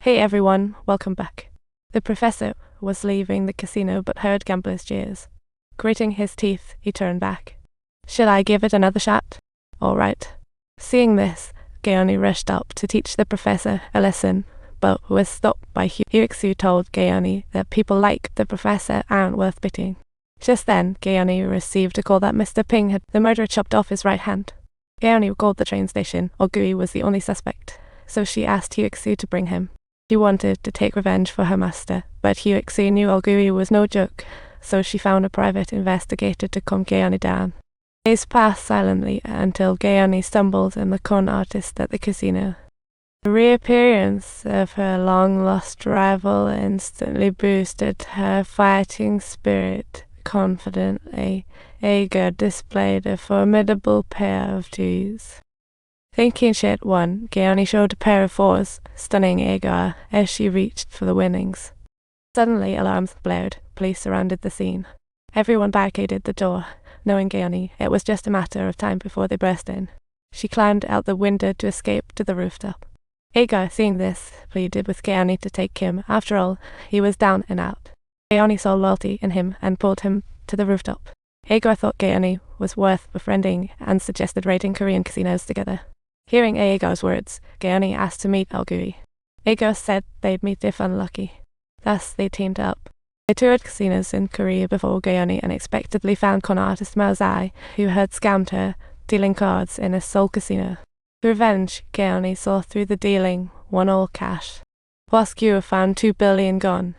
Hey everyone, welcome back. The professor was leaving the casino but heard Gambler's jeers. Gritting his teeth, he turned back. Should I give it another shot? All right. Seeing this, Geoni rushed up to teach the professor a lesson, but was stopped by Huixu told Geoni that people like the professor aren't worth pitying. Just then, Geoni received a call that Mr. Ping had the murderer chopped off his right hand. Geoni called the train station. Ogui was the only suspect, so she asked Huixu to bring him. She wanted to take revenge for her master, but Huixu knew Ogui was no joke, so she found a private investigator to calm Geoni down. Days passed silently until Geoni stumbled on the con artist at the casino. The reappearance of her long-lost rival instantly boosted her fighting spirit. Confidently, Agar displayed a formidable pair of twos. Thinking she had won, Geoni showed a pair of fours, stunning Agar as she reached for the winnings. Suddenly, alarms blared. Police surrounded the scene. Everyone barricaded the door. Knowing Geoni, it was just a matter of time before they burst in. She climbed out the window to escape to the rooftop. Agar, seeing this, pleaded with Geoni to take him. After all, he was down and out. Geoni saw loyalty in him and pulled him to the rooftop. Agar thought Geoni was worth befriending and suggested raiding Korean casinos together. Hearing Agar's words, Geoni asked to meet Ogui. Agar said they'd meet if unlucky. Thus, they teamed up. They toured casinos in Korea before Geoni unexpectedly found con artist Mao Zai, who had scammed her, dealing cards in a Seoul casino. To revenge, Geoni saw through the dealing, won all cash. Boss Guo found 2 billion gone.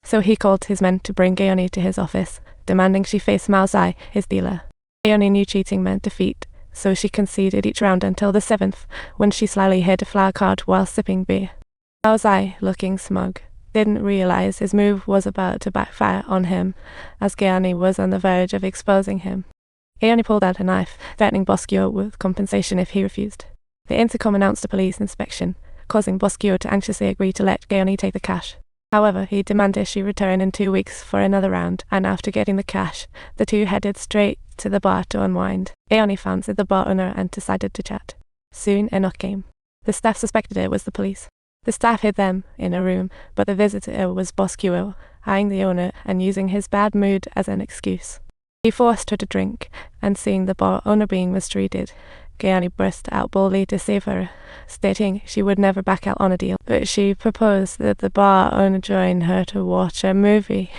So he called his men to bring Geoni to his office, demanding she face Mao Zai, his dealer. Geoni knew cheating meant defeat, so she conceded each round until the 7th, when she slyly hid a flower card while sipping beer. Mao Zai, looking smug, didn't realize his move was about to backfire on him, as Geoni was on the verge of exposing him. Geoni pulled out a knife, threatening Boss Guo with compensation if he refused. The intercom announced a police inspection, causing Boss Guo to anxiously agree to let Geoni take the cash. However, he demanded she return in 2 weeks for another round, and after getting the cash, the two headed straight to the bar to unwind. Geoni fancied the bar owner and decided to chat. Soon, a knock came. The staff suspected it was the police. The staff hid them in a room, but the visitor was Boss Guo, eyeing the owner and using his bad mood as an excuse. He forced her to drink, and seeing the bar owner being mistreated, Geoni burst out boldly to save her, stating she would never back out on a deal. But she proposed that the bar owner join her to watch a movie,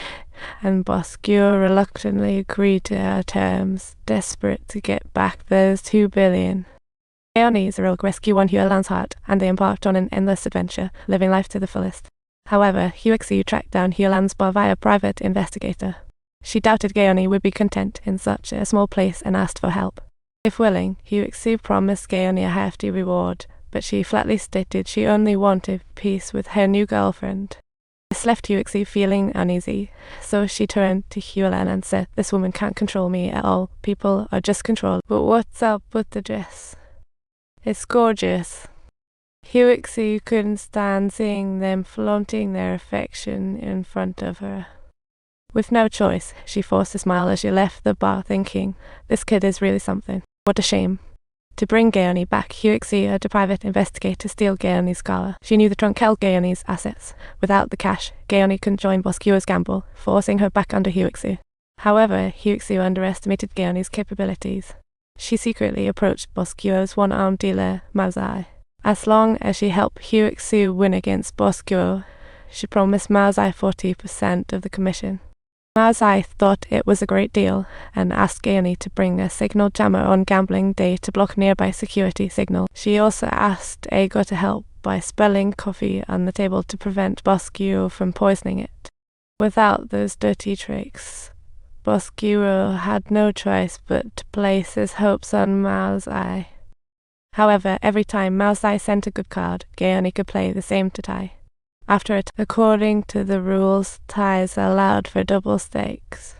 and Boss Guo reluctantly agreed to her terms, desperate to get back those 2 billion. Geoni's rogue rescued won Huelan's heart, and they embarked on an endless adventure, living life to the fullest. However, Huixu tracked down Huelan's bar via a private investigator. She doubted Geoni would be content in such a small place and asked for help. If willing, Huixu promised Geoni a hefty reward, but she flatly stated she only wanted peace with her new girlfriend. This left Huixu feeling uneasy, so she turned to Huelan and said, "This woman can't control me at all. People are just controlled. But what's up with the dress? It's gorgeous." Huixu couldn't stand seeing them flaunting their affection in front of her. With no choice, she forced a smile as she left the bar, thinking, "This kid is really something. What a shame." To bring Geoni back, Huixu had a private investigator steal Geoni's car. She knew the trunk held Geoni's assets. Without the cash, Geoni couldn't join Boss Guo's gamble, forcing her back under Huixu. However, Huixu underestimated Geoni's capabilities. She secretly approached Boss Guo's one-armed dealer, Mao Zai. As long as she helped Huixu win against Boss Guo, she promised Mao Zai 40% of the commission. Mao Zai thought it was a great deal and asked Geoni to bring a signal jammer on gambling day to block nearby security signal. She also asked Agar to help by spilling coffee on the table to prevent Boss Guo from poisoning it. Without those dirty tricks, Boss Guo had no choice but to place his hopes on Mao Zai. However, every time Mao Zai sent a good card, Geoni could play the same to tie. After it, according to the rules, ties allowed for double stakes.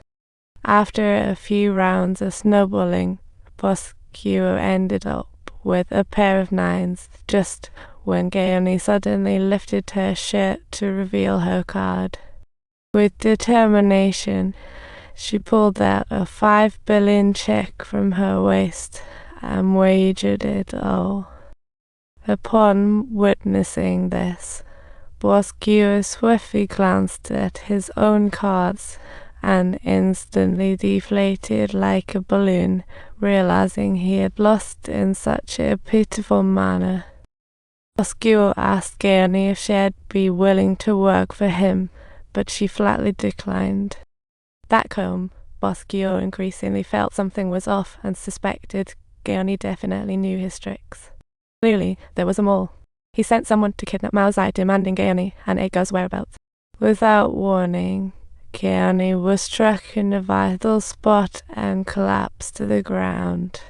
After a few rounds of snowballing, Boss Guo ended up with a pair of 9s, just when Geoni suddenly lifted her shirt to reveal her card. With determination, she pulled out a 5 billion check from her waist and wagered it all. Upon witnessing this, Bosquio swiftly glanced at his own cards and instantly deflated like a balloon, realizing he had lost in such a pitiful manner. Bosquio asked Gaone if she'd be willing to work for him, but she flatly declined. Back home, Bosquio increasingly felt something was off and suspected Gaone definitely knew his tricks. Clearly, there was a mole. He sent someone to kidnap Mao Zai, demanding Gaone and Aga's whereabouts. Without warning, Gaone was struck in a vital spot and collapsed to the ground.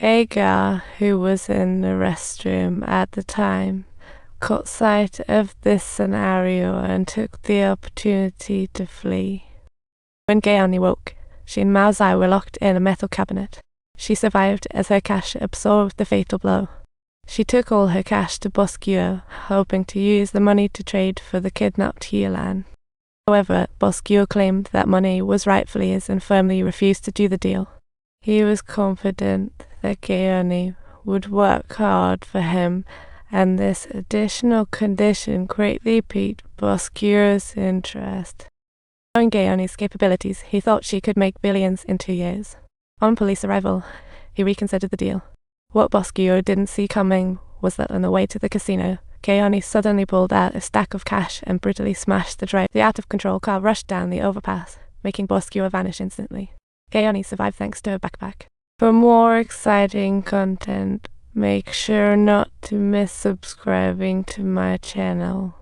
Aga, who was in the restroom at the time, caught sight of this scenario and took the opportunity to flee. When Gaone woke, she and Mao Zai were locked in a metal cabinet. She survived as her cash absorbed the fatal blow. She took all her cash to Bosquio, hoping to use the money to trade for the kidnapped Yilan. However, Bosquio claimed that money was rightfully his and firmly refused to do the deal. He was confident that Gaone would work hard for him, and this additional condition greatly piqued Bosquio's interest. Knowing Gaone's capabilities, he thought she could make billions in 2 years. On police arrival, he reconsidered the deal. What Bosquio didn't see coming was that on the way to the casino, Gaone suddenly pulled out a stack of cash and brutally smashed the driver. The out-of-control car rushed down the overpass, making Bosquio vanish instantly. Gaone survived thanks to her backpack. For more exciting content, make sure not to miss subscribing to my channel.